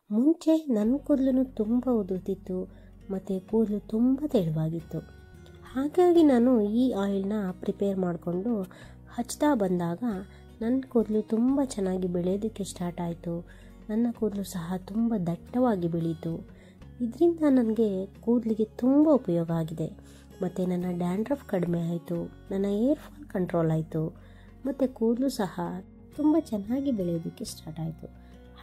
ಮುಂಚೆ ನನ್ನ ಕೂದಲು ತುಂಬ ಉದುರುತ್ತಿತ್ತು ಮತ್ತು ಕೂದಲು ತುಂಬ ತೆಳುವಾಗಿತ್ತು. ಹಾಗಾಗಿ ನಾನು ಈ ಆಯಿಲ್ನ ಪ್ರಿಪೇರ್ ಮಾಡಿಕೊಂಡು ಹಚ್ತಾ ಬಂದಾಗ ನನ್ನ ಕೂದಲು ತುಂಬ ಚೆನ್ನಾಗಿ ಬೆಳೆಯೋದಕ್ಕೆ ಸ್ಟಾರ್ಟ್ ಆಯಿತು. ನನ್ನ ಕೂದಲು ಸಹ ತುಂಬ ದಟ್ಟವಾಗಿ ಬೆಳೀತು. ಇದರಿಂದ ನನಗೆ ಕೂದಲಿಗೆ ತುಂಬ ಉಪಯೋಗ ಆಗಿದೆ. ಮತ್ತು ನನ್ನ ಡ್ಯಾಂಡ್ರಫ್ ಕಡಿಮೆ ಆಯಿತು, ನನ್ನ ಏರ್ ಫಾಲ್ ಕಂಟ್ರೋಲ್ ಆಯಿತು, ಮತ್ತು ಕೂದಲು ಸಹ ತುಂಬ ಚೆನ್ನಾಗಿ ಬೆಳೆಯೋದಕ್ಕೆ ಸ್ಟಾರ್ಟ್ ಆಯಿತು.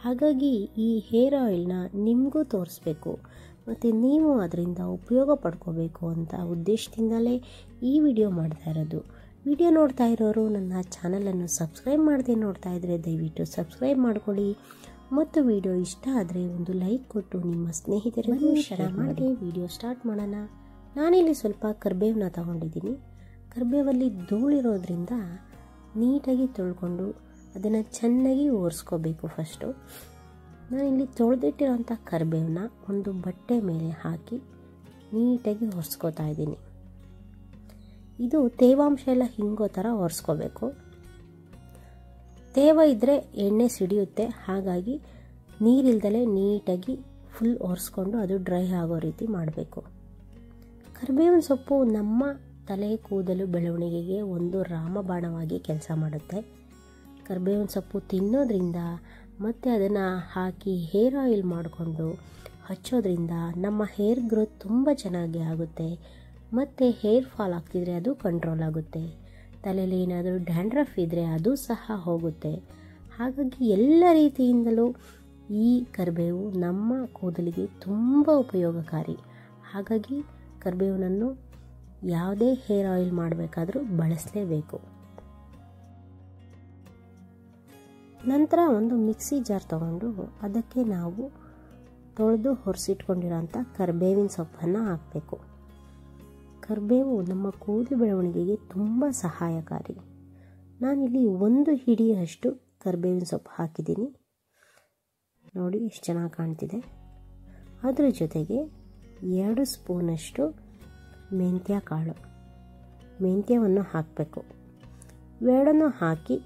ಹಾಗಾಗಿ ಈ ಹೇರ್ ಆಯಿಲ್ನ ನಿಮಗೂ ತೋರಿಸ್ಬೇಕು ಮತ್ತು ನೀವು ಅದರಿಂದ ಉಪಯೋಗ ಪಡ್ಕೋಬೇಕು ಅಂತ ಉದ್ದೇಶದಿಂದಲೇ ಈ ವಿಡಿಯೋ ಮಾಡ್ತಾ ಇರೋದು. ವಿಡಿಯೋ ನೋಡ್ತಾ ಇರೋರು ನನ್ನ ಚಾನಲನ್ನು ಸಬ್ಸ್ಕ್ರೈಬ್ ಮಾಡದೆ ನೋಡ್ತಾ ಇದ್ದರೆ ದಯವಿಟ್ಟು ಸಬ್ಸ್ಕ್ರೈಬ್ ಮಾಡ್ಕೊಳ್ಳಿ ಮತ್ತು ವಿಡಿಯೋ ಇಷ್ಟ ಆದರೆ ಒಂದು ಲೈಕ್ ಕೊಟ್ಟು ನಿಮ್ಮ ಸ್ನೇಹಿತರಿಗೂ ಶೇರ್ ಮಾಡಿ. ವಿಡಿಯೋ ಸ್ಟಾರ್ಟ್ ಮಾಡೋಣ. ನಾನಿಲ್ಲಿ ಸ್ವಲ್ಪ ಕರಿಬೇವನ್ನ ತಗೊಂಡಿದ್ದೀನಿ. ಕರಿಬೇವಲ್ಲಿ ಧೂಳಿರೋದ್ರಿಂದ ನೀಟಾಗಿ ತೊಳ್ಕೊಂಡು ಅದನ್ನು ಚೆನ್ನಾಗಿ ಒರೆಸ್ಕೋಬೇಕು. ಫಸ್ಟು ನಾನಿಲ್ಲಿ ತೊಳೆದಿಟ್ಟಿರೋಂಥ ಕರಿಬೇವನ್ನ ಒಂದು ಬಟ್ಟೆ ಮೇಲೆ ಹಾಕಿ ನೀಟಾಗಿ ಒರೆಸ್ಕೋತಾ ಇದ್ದೀನಿ. ಇದು ತೇವಾಂಶ ಎಲ್ಲ ಹಿಂಗೋ ಥರ ಒರೆಸ್ಕೋಬೇಕು. ತೇವ ಇದ್ದರೆ ಎಣ್ಣೆ ಸಿಡಿಯುತ್ತೆ. ಹಾಗಾಗಿ ನೀರಿಲ್ದಲೇ ನೀಟಾಗಿ ಫುಲ್ ಒರೆಸ್ಕೊಂಡು ಅದು ಡ್ರೈ ಆಗೋ ರೀತಿ ಮಾಡಬೇಕು. ಕರಿಬೇವಿನ ಸೊಪ್ಪು ನಮ್ಮ ತಲೆ ಕೂದಲು ಬೆಳವಣಿಗೆಗೆ ಒಂದು ರಾಮಬಾಣವಾಗಿ ಕೆಲಸ ಮಾಡುತ್ತೆ. ಕರಿಬೇವಿನ ಸೊಪ್ಪು ತಿನ್ನೋದ್ರಿಂದ ಮತ್ತು ಅದನ್ನು ಹಾಕಿ ಹೇರ್ ಆಯಿಲ್ ಮಾಡಿಕೊಂಡು ಹಚ್ಚೋದ್ರಿಂದ ನಮ್ಮ ಹೇರ್ ಗ್ರೋತ್ ತುಂಬ ಚೆನ್ನಾಗಿ ಆಗುತ್ತೆ. ಮತ್ತು ಹೇರ್ ಫಾಲ್ ಆಗ್ತಿದ್ರೆ ಅದು ಕಂಟ್ರೋಲ್ ಆಗುತ್ತೆ. ತಲೆಯಲ್ಲಿ ಏನಾದರೂ ಡ್ಯಾಂಡ್ರಫ್ ಇದ್ದರೆ ಅದು ಸಹ ಹೋಗುತ್ತೆ. ಹಾಗಾಗಿ ಎಲ್ಲ ರೀತಿಯಿಂದಲೂ ಈ ಕರಿಬೇವು ನಮ್ಮ ಕೂದಲಿಗೆ ತುಂಬ ಉಪಯೋಗಕಾರಿ. ಹಾಗಾಗಿ ಕರಿಬೇವನನ್ನು ಯಾವುದೇ ಹೇರ್ ಆಯಿಲ್ ಮಾಡಬೇಕಾದ್ರೂ ಬಳಸಲೇಬೇಕು. ನಂತರ ಒಂದು ಮಿಕ್ಸಿ ಜಾರ್ ತಗೊಂಡು ಅದಕ್ಕೆ ನಾವು ತೊಳೆದು ಹೊರಿಸಿಟ್ಕೊಂಡಿರೋಂಥ ಕರಿಬೇವಿನ ಸೊಪ್ಪನ್ನು ಹಾಕಬೇಕು. ಕರಿಬೇವು ನಮ್ಮ ಕೂದಲು ಬೆಳವಣಿಗೆಗೆ ತುಂಬ ಸಹಾಯಕಾರಿ. ನಾನಿಲ್ಲಿ 1 ಹಿಡಿಯಷ್ಟು ಕರಿಬೇವಿನ ಸೊಪ್ಪು ಹಾಕಿದ್ದೀನಿ. ನೋಡಿ ಎಷ್ಟು ಚೆನ್ನಾಗಿ ಕಾಣ್ತಿದೆ. ಅದರ ಜೊತೆಗೆ 2 ಸ್ಪೂನಷ್ಟು ಮೆಂತ್ಯ ಕಾಳು, ಮೆಂತ್ಯವನ್ನು ಹಾಕಬೇಕು. ಇವೆರಡನ್ನು ಹಾಕಿ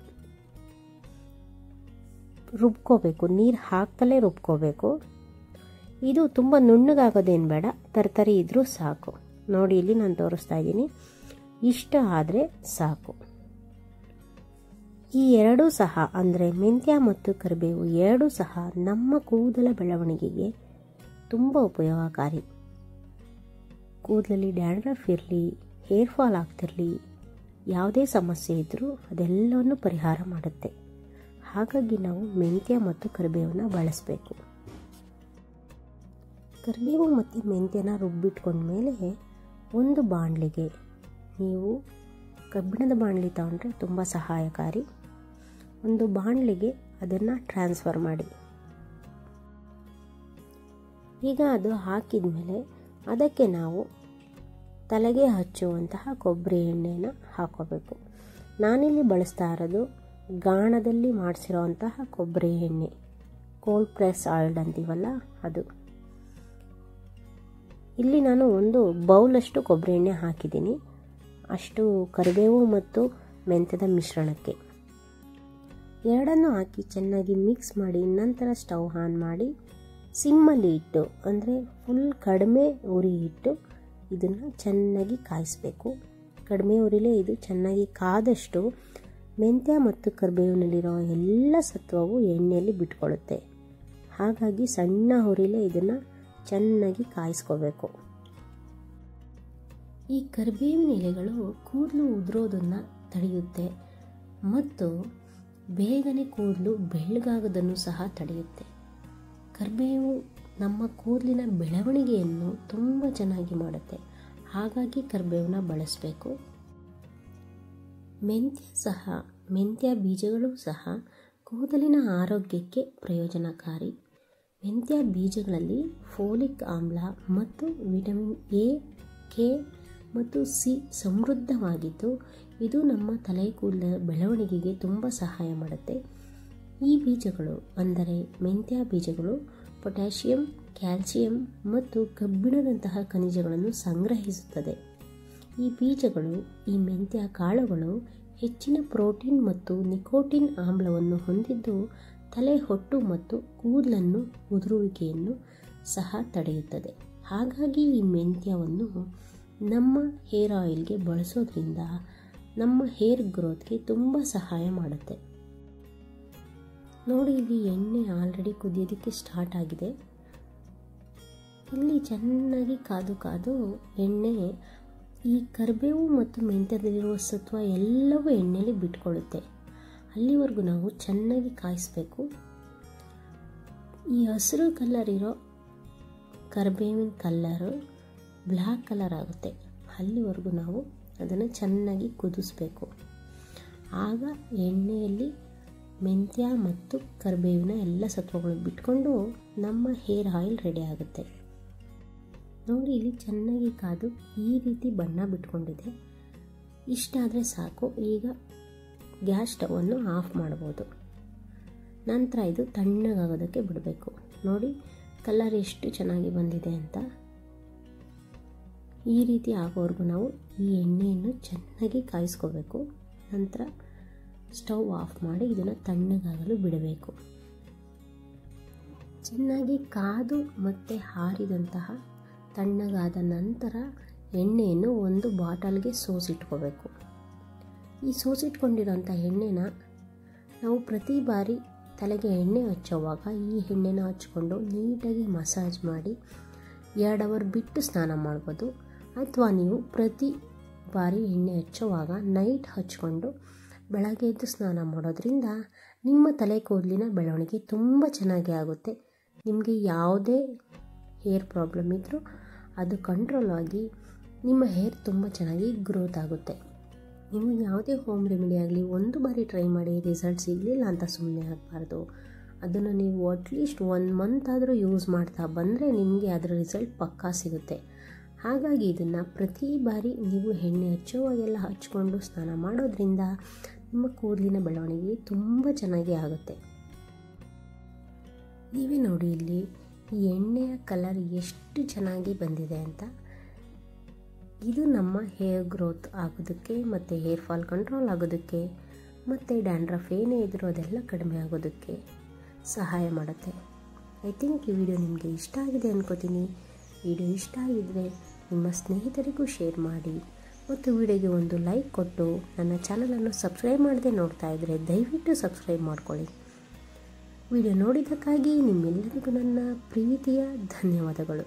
ರುಬ್ಕೋಬೇಕು. ನೀರು ಹಾಕ್ತಲೇ ರುಬ್ಕೋಬೇಕು. ಇದು ತುಂಬ ನುಣ್ಣಗಾಗೋದೇನು ಬೇಡ, ತರತರಿ ಇದ್ರೂ ಸಾಕು. ನೋಡಿ ಇಲ್ಲಿ ನಾನು ತೋರಿಸ್ತಾ ಇದ್ದೀನಿ. ಇಷ್ಟ ಆದರೆ ಸಾಕು. ಈ ಎರಡೂ ಸಹ ಅಂದರೆ ಮೆಂತ್ಯ ಮತ್ತು ಕರಿಬೇವು ಎರಡೂ ಸಹ ನಮ್ಮ ಕೂದಲ ಬೆಳವಣಿಗೆಗೆ ತುಂಬ ಉಪಯೋಗಕಾರಿ. ಕೂದಲಲ್ಲಿ ಡ್ಯಾಂಡ್ರಫ್ ಇರಲಿ, ಹೇರ್ ಫಾಲ್ ಆಗ್ತಿರಲಿ, ಯಾವುದೇ ಸಮಸ್ಯೆ ಇದ್ದರೂ ಅದೆಲ್ಲವನ್ನು ಪರಿಹಾರ ಮಾಡುತ್ತೆ. ಹಾಗಾಗಿ ನಾವು ಮೆಂತ್ಯ ಮತ್ತು ಕರಿಬೇವನ್ನ ಬಳಸಬೇಕು. ಕರಿಬೇವು ಮತ್ತು ಮೆಂತ್ಯನ ರುಬ್ಬಿಟ್ಕೊಂಡ್ಮೇಲೆ ಒಂದು ಬಾಣಲಿಗೆ, ನೀವು ಕಬ್ಬಿಣದ ಬಾಣಲಿ ತಗೊಂಡ್ರೆ ತುಂಬ ಸಹಾಯಕಾರಿ, ಒಂದು ಬಾಣಲಿಗೆ ಅದನ್ನು ಟ್ರಾನ್ಸ್ಫರ್ ಮಾಡಿ. ಈಗ ಅದು ಹಾಕಿದ ಮೇಲೆ ಅದಕ್ಕೆ ನಾವು ತಲೆಗೆ ಹಚ್ಚುವಂತಹ ಕೊಬ್ಬರಿ ಎಣ್ಣೆನ ಹಾಕೋಬೇಕು. ನಾನಿಲ್ಲಿ ಬಳಸ್ತಾ ಇರೋದು ಗಾಣದಲ್ಲಿ ಮಾಡಿಸಿರೋಂತಹ ಕೊಬ್ಬರಿ ಎಣ್ಣೆ, ಕೋಲ್ಡ್ ಪ್ರೆಸ್ ಆಯಿಲ್ ಅಂತೀವಲ್ಲ ಅದು. ಇಲ್ಲಿ ನಾನು ಒಂದು ಬೌಲಷ್ಟು ಕೊಬ್ಬರಿ ಎಣ್ಣೆ ಹಾಕಿದ್ದೀನಿ, ಅಷ್ಟು ಕರಿಬೇವು ಮತ್ತು ಮೆಂತ್ಯದ ಮಿಶ್ರಣಕ್ಕೆ. ಎರಡನ್ನು ಹಾಕಿ ಚೆನ್ನಾಗಿ ಮಿಕ್ಸ್ ಮಾಡಿ ನಂತರ ಸ್ಟವ್ ಆನ್ ಮಾಡಿ ಸಿಮ್ಮಲ್ಲಿ ಇಟ್ಟು, ಅಂದರೆ ಫುಲ್ ಕಡಿಮೆ ಉರಿ ಇಟ್ಟು ಇದನ್ನು ಚೆನ್ನಾಗಿ ಕಾಯಿಸಬೇಕು. ಕಡಿಮೆ ಉರಿಲೇ ಇದು ಚೆನ್ನಾಗಿ ಕಾದಷ್ಟು ಮೆಂತ್ಯ ಮತ್ತು ಕರಿಬೇವಿನಲ್ಲಿರೋ ಎಲ್ಲ ಸತ್ವವು ಎಣ್ಣೆಯಲ್ಲಿ ಬಿಟ್ಕೊಳ್ಳುತ್ತೆ. ಹಾಗಾಗಿ ಸಣ್ಣ ಹುರಿಲೇ ಇದನ್ನು ಚೆನ್ನಾಗಿ ಕಾಯಿಸ್ಕೋಬೇಕು. ಈ ಕರಿಬೇವಿನ ಎಲೆಗಳು ಕೂದಲು ಉದುರೋದನ್ನು ತಡೆಯುತ್ತೆ ಮತ್ತು ಬೇಗನೆ ಕೂದಲು ಬೆಳ್ಳಗಾಗೋದನ್ನು ಸಹ ತಡೆಯುತ್ತೆ. ಕರಿಬೇವು ನಮ್ಮ ಕೂದಲಿನ ಬೆಳವಣಿಗೆಯನ್ನು ತುಂಬ ಚೆನ್ನಾಗಿ ಮಾಡುತ್ತೆ. ಹಾಗಾಗಿ ಕರಿಬೇವನ್ನ ಬಳಸಬೇಕು. ಮೆಂತ್ಯ ಬೀಜಗಳು ಸಹ ಕೂದಲಿನ ಆರೋಗ್ಯಕ್ಕೆ ಪ್ರಯೋಜನಕಾರಿ. ಮೆಂತ್ಯ ಬೀಜಗಳಲ್ಲಿ ಫೋಲಿಕ್ ಆಮ್ಲ ಮತ್ತು ವಿಟಮಿನ್ ಎ, ಕೆ ಮತ್ತು ಸಿ ಸಮೃದ್ಧವಾಗಿದ್ದು ಇದು ನಮ್ಮ ತಲೆ ಕೂದಲ ಬೆಳವಣಿಗೆಗೆ ತುಂಬ ಸಹಾಯ ಮಾಡುತ್ತೆ. ಈ ಬೀಜಗಳು ಅಂದರೆ ಮೆಂತ್ಯ ಬೀಜಗಳು ಪೊಟ್ಯಾಷಿಯಂ, ಕ್ಯಾಲ್ಸಿಯಂ ಮತ್ತು ಕಬ್ಬಿಣದಂತಹ ಖನಿಜಗಳನ್ನು ಸಂಗ್ರಹಿಸುತ್ತದೆ. ಈ ಬೀಜಗಳು, ಈ ಮೆಂತ್ಯ ಕಾಳುಗಳು ಹೆಚ್ಚಿನ ಪ್ರೋಟೀನ್ ಮತ್ತು ನಿಕೋಟಿನ್ ಆಮ್ಲವನ್ನು ಹೊಂದಿದ್ದು ತಲೆ ಹೊಟ್ಟು ಮತ್ತು ಕೂದಲನ್ನು ಉದುರುವಿಕೆಯನ್ನು ಸಹ ತಡೆಯುತ್ತದೆ. ಹಾಗಾಗಿ ಈ ಮೆಂತ್ಯವನ್ನು ನಮ್ಮ ಹೇರ್ ಆಯಿಲ್ಗೆ ಬಳಸೋದ್ರಿಂದ ನಮ್ಮ ಹೇರ್ ಗ್ರೋತ್ಗೆ ತುಂಬ ಸಹಾಯ ಮಾಡುತ್ತೆ. ನೋಡಿ, ಇಲ್ಲಿ ಎಣ್ಣೆ ಆಲ್ರೆಡಿ ಕುದಿಯೋದಕ್ಕೆ ಸ್ಟಾರ್ಟ್ ಆಗಿದೆ. ಇಲ್ಲಿ ಚೆನ್ನಾಗಿ ಕಾದು ಎಣ್ಣೆ ಈ ಕರಿಬೇವು ಮತ್ತು ಮೆಂತ್ಯದಲ್ಲಿರುವ ಸತ್ವ ಎಲ್ಲವೂ ಎಣ್ಣೆಯಲ್ಲಿ ಬಿಟ್ಕೊಳ್ಳುತ್ತೆ. ಅಲ್ಲಿವರೆಗೂ ನಾವು ಚೆನ್ನಾಗಿ ಕಾಯಿಸಬೇಕು. ಈ ಹಸಿರು ಕಲರ್ ಇರೋ ಕರಿಬೇವಿನ ಕಲ್ಲರು ಬ್ಲ್ಯಾಕ್ ಕಲರ್ ಆಗುತ್ತೆ. ಅಲ್ಲಿವರೆಗೂ ನಾವು ಅದನ್ನು ಚೆನ್ನಾಗಿ ಕುದಿಸ್ಬೇಕು. ಆಗ ಎಣ್ಣೆಯಲ್ಲಿ ಮೆಂತ್ಯ ಮತ್ತು ಕರಿಬೇವಿನ ಎಲ್ಲ ಸತ್ವಗಳು ಬಿಟ್ಕೊಂಡು ನಮ್ಮ ಹೇರ್ ಆಯಿಲ್ ರೆಡಿ ಆಗುತ್ತೆ. ನೋಡಿ, ಇಲ್ಲಿ ಚೆನ್ನಾಗಿ ಕಾದು ಈ ರೀತಿ ಬಣ್ಣ ಬಿಟ್ಕೊಂಡಿದೆ. ಇಷ್ಟಾದರೆ ಸಾಕು. ಈಗ ಗ್ಯಾಸ್ ಸ್ಟವನ್ನು ಆಫ್ ಮಾಡ್ಬೋದು. ನಂತರ ಇದು ತಣ್ಣಗಾಗೋದಕ್ಕೆ ಬಿಡಬೇಕು. ನೋಡಿ, ಕಲರ್ ಎಷ್ಟು ಚೆನ್ನಾಗಿ ಬಂದಿದೆ ಅಂತ. ಈ ರೀತಿ ಆಗೋವರೆಗೂ ನಾವು ಈ ಎಣ್ಣೆಯನ್ನು ಚೆನ್ನಾಗಿ ಕಾಯಿಸ್ಕೋಬೇಕು. ನಂತರ ಸ್ಟವ್ ಆಫ್ ಮಾಡಿ ಇದನ್ನು ತಣ್ಣಗಾಗಲು ಬಿಡಬೇಕು. ಚೆನ್ನಾಗಿ ಕಾದು ಮತ್ತು ಹಾರಿದಂತಹ ತಣ್ಣಗಾದ ನಂತರ ಎಣ್ಣೆಯನ್ನು ಒಂದು ಬಾಟಲ್ಗೆ ಸೋಸಿಟ್ಕೋಬೇಕು. ಈ ಸೋಸಿಟ್ಕೊಂಡಿರೋಂಥ ಎಣ್ಣೆನ ನಾವು ಪ್ರತಿ ಬಾರಿ ತಲೆಗೆ ಎಣ್ಣೆ ಹಚ್ಚೋವಾಗ ಈ ಎಣ್ಣೆನ ಹಚ್ಕೊಂಡು ನೀಟಾಗಿ ಮಸಾಜ್ ಮಾಡಿ 2 ಅವರ್ ಬಿಟ್ಟು ಸ್ನಾನ ಮಾಡ್ಬೋದು. ಅಥವಾ ನೀವು ಪ್ರತಿ ಬಾರಿ ಎಣ್ಣೆ ಹಚ್ಚೋವಾಗ ನೈಟ್ ಹಚ್ಕೊಂಡು ಬೆಳಗ್ಗೆ ಎದ್ದು ಸ್ನಾನ ಮಾಡೋದ್ರಿಂದ ನಿಮ್ಮ ತಲೆ ಕೂದಲಿನ ಬೆಳವಣಿಗೆ ತುಂಬ ಚೆನ್ನಾಗಿ ಆಗುತ್ತೆ. ನಿಮಗೆ ಯಾವುದೇ ಹೇರ್ ಪ್ರಾಬ್ಲಮ್ ಇದ್ದರೂ ಅದು ಕಂಟ್ರೋಲ್ ಆಗಿ ನಿಮ್ಮ ಹೇರ್ ತುಂಬ ಚೆನ್ನಾಗಿ ಗ್ರೋತ್ ಆಗುತ್ತೆ. ನೀವು ಯಾವುದೇ ಹೋಮ್ ರೆಮಿಡಿ ಆಗಲಿ ಒಂದು ಬಾರಿ ಟ್ರೈ ಮಾಡಿ ರಿಸಲ್ಟ್ ಸಿಗಲಿಲ್ಲ ಅಂತ ಸುಮ್ಮನೆ ಆಗಬಾರ್ದು. ಅದನ್ನು ನೀವು ಅಟ್ಲೀಸ್ಟ್ 1 ಮಂತ್ ಆದರೂ ಯೂಸ್ ಮಾಡ್ತಾ ಬಂದರೆ ನಿಮಗೆ ಅದರ ರಿಸಲ್ಟ್ ಪಕ್ಕಾ ಸಿಗುತ್ತೆ. ಹಾಗಾಗಿ ಇದನ್ನು ಪ್ರತಿ ಬಾರಿ ನೀವು ಎಣ್ಣೆ ಹಚ್ಚೋವಾಗೆಲ್ಲ ಹಚ್ಕೊಂಡು ಸ್ನಾನ ಮಾಡೋದ್ರಿಂದ ನಿಮ್ಮ ಕೂದಲಿನ ಬೆಳವಣಿಗೆ ತುಂಬ ಚೆನ್ನಾಗಿ ಆಗುತ್ತೆ. ನೀವೇ ನೋಡಿ, ಇಲ್ಲಿ ಈ ಎಣ್ಣೆಯ ಕಲರ್ ಎಷ್ಟು ಚೆನ್ನಾಗಿ ಬಂದಿದೆ ಅಂತ. ಇದು ನಮ್ಮ ಹೇರ್ ಗ್ರೋತ್ ಆಗೋದಕ್ಕೆ ಮತ್ತು ಹೇರ್ ಫಾಲ್ ಕಂಟ್ರೋಲ್ ಆಗೋದಕ್ಕೆ ಮತ್ತು ಡ್ಯಾಂಡ್ರಫ್ ಏನೇ ಇದ್ರೂ ಅದೆಲ್ಲ ಕಡಿಮೆ ಆಗೋದಕ್ಕೆ ಸಹಾಯ ಮಾಡುತ್ತೆ. ಐ ಥಿಂಕ್ ಈ ವಿಡಿಯೋ ನಿಮಗೆ ಇಷ್ಟ ಆಗಿದೆ ಅನ್ಕೋತೀನಿ. ವಿಡಿಯೋ ಇಷ್ಟ ಆಗಿದ್ದರೆ ನಿಮ್ಮ ಸ್ನೇಹಿತರಿಗೂ ಶೇರ್ ಮಾಡಿ ಮತ್ತು ವಿಡಿಯೋಗೆ ಒಂದು ಲೈಕ್ ಕೊಟ್ಟು ನನ್ನ ಚಾನಲನ್ನು ಸಬ್ಸ್ಕ್ರೈಬ್ ಮಾಡದೆ ನೋಡ್ತಾ ಇದ್ದರೆ ದಯವಿಟ್ಟು ಸಬ್ಸ್ಕ್ರೈಬ್ ಮಾಡ್ಕೊಳ್ಳಿ. ವಿಡಿಯೋ ನೋಡಿದ್ದಕ್ಕಾಗಿ ನಿಮ್ಮೆಲ್ಲರಿಗೂ ನನ್ನ ಪ್ರೀತಿಯ ಧನ್ಯವಾದಗಳು.